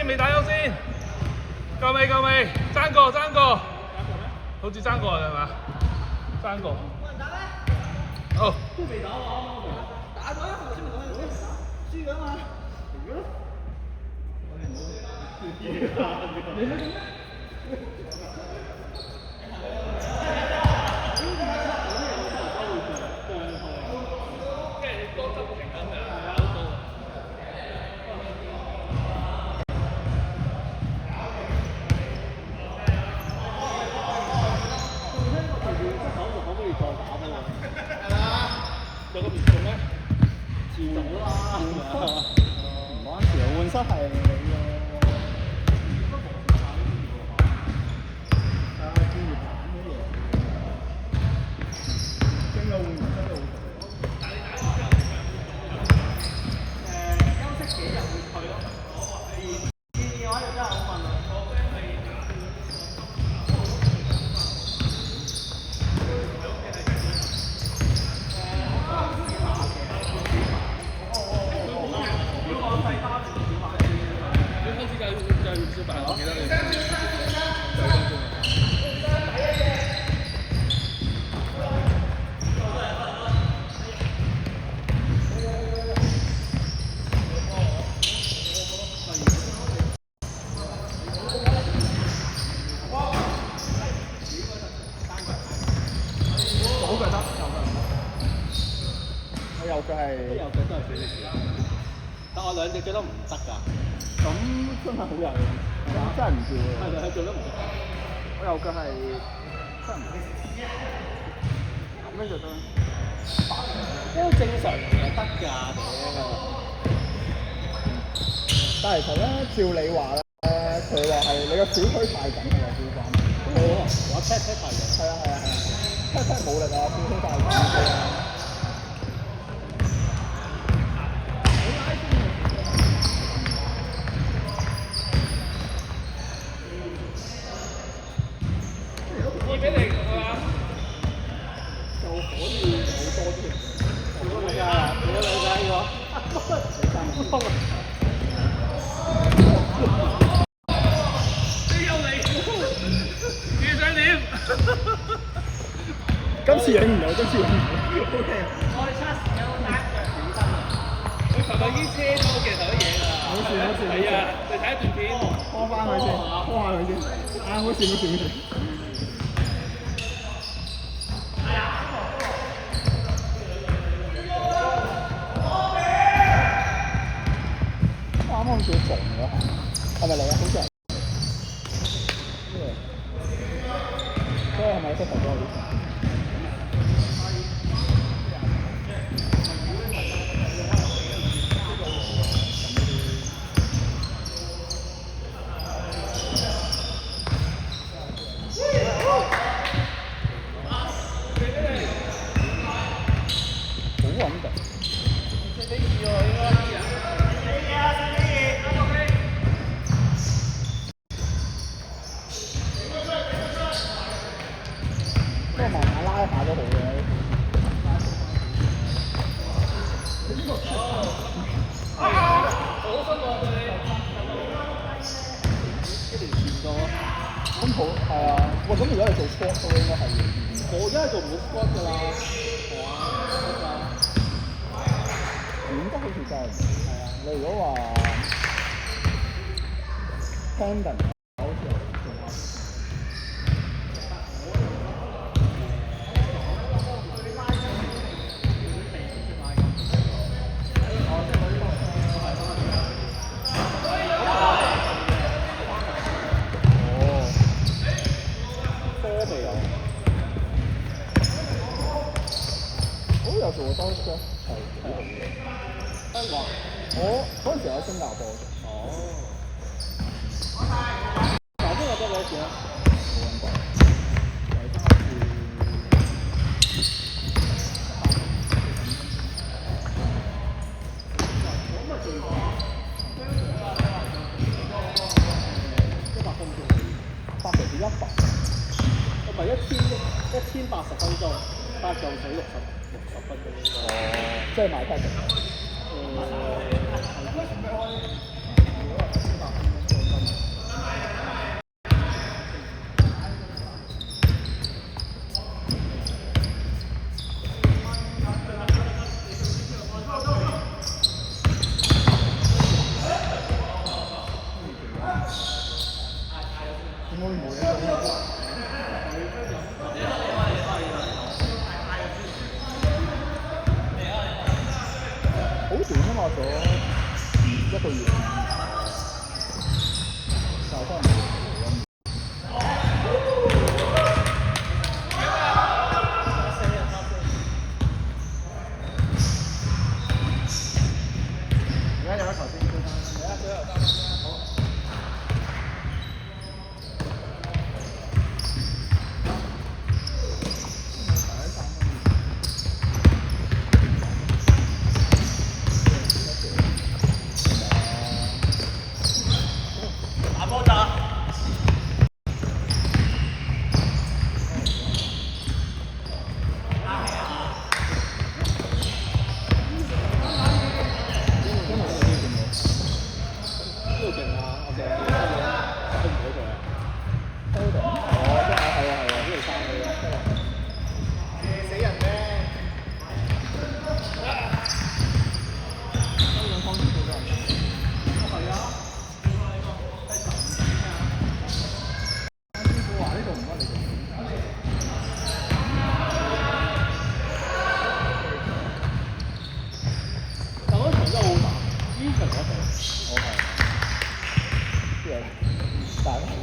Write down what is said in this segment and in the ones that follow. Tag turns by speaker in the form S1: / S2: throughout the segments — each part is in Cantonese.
S1: 未打優先，夠未？爭個，好似爭個係嘛？爭個。好。都未打喎，打咗啊！先唔講輸咗嘛？輸咗。你咩？有個嚴重咩？自動啦，唔關事，換室係你嘅。專業版嗰啲嘢，經過換室都好。休息幾日會退咯？建議嘅話就真係好問啦。但我兩隻腳都唔得㗎，咁真係好有用，咁真係唔做喎。係做得唔得？我右腳係真係唔得，咁樣就得。都正常人係得㗎，但係其實咧，照你話咧，佢話係你個小腿太緊係有少少關係。我 pat 太緊。係啊 pat 冇力啊，小腿太緊。今次影唔到，今次影唔到。O K。我哋測試有冇單腳點身啊？佢琴日已經車咗個鏡頭啲嘢啦。好事。係啊，你睇一段片。拖翻佢先，拖下佢先。啊，好事。啱啱叫撞咗，係咪嚟啊？好似係。所以係咪膝頭多啲？咁如果係做 squat 都應該係我而家係做唔到 squat 㗎啦，係啊，點都好似真係係啊。你如果話 tendon 好似係做過多 squat 係幾好嘅。香港，我嗰陣時喺新加坡做。哦。嗱，呢個多幾多錢啊？冇揾過。100分鐘，80至100，唔係1080分鐘，8嚿水60分鐘應該。哦，即係買 package。會唔會啊？好短啊嘛，咗1個月，但係真係冇咁。而家有一頭先追翻，而家最後3分鐘，好。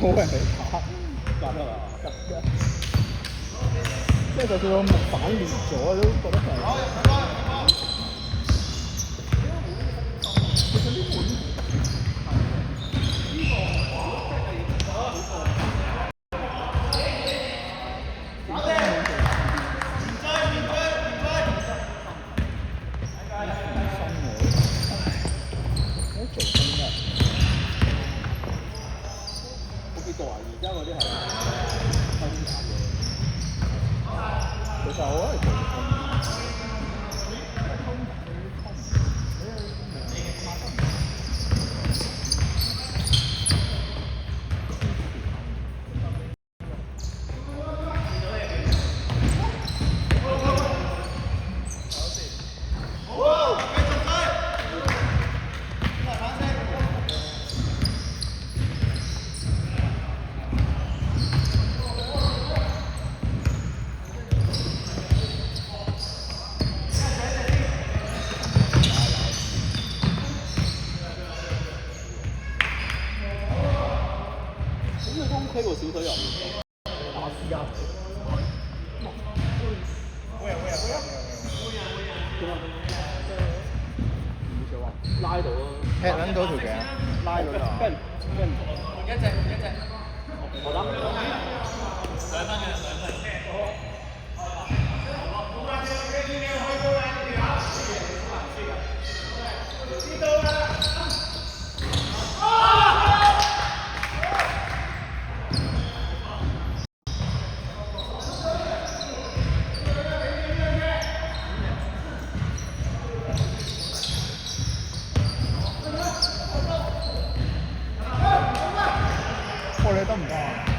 S1: 冇人嚟打，夾得啦，夾得。即係就算個木板裂咗，都覺得係。而家嗰啲係分產嘅，其實我係做推過小腿又打私家腿。會啊！拉到咯，踢撚到條頸，拉到就。跟一隻，我諗2分嘅。知道啦。你得唔得啊？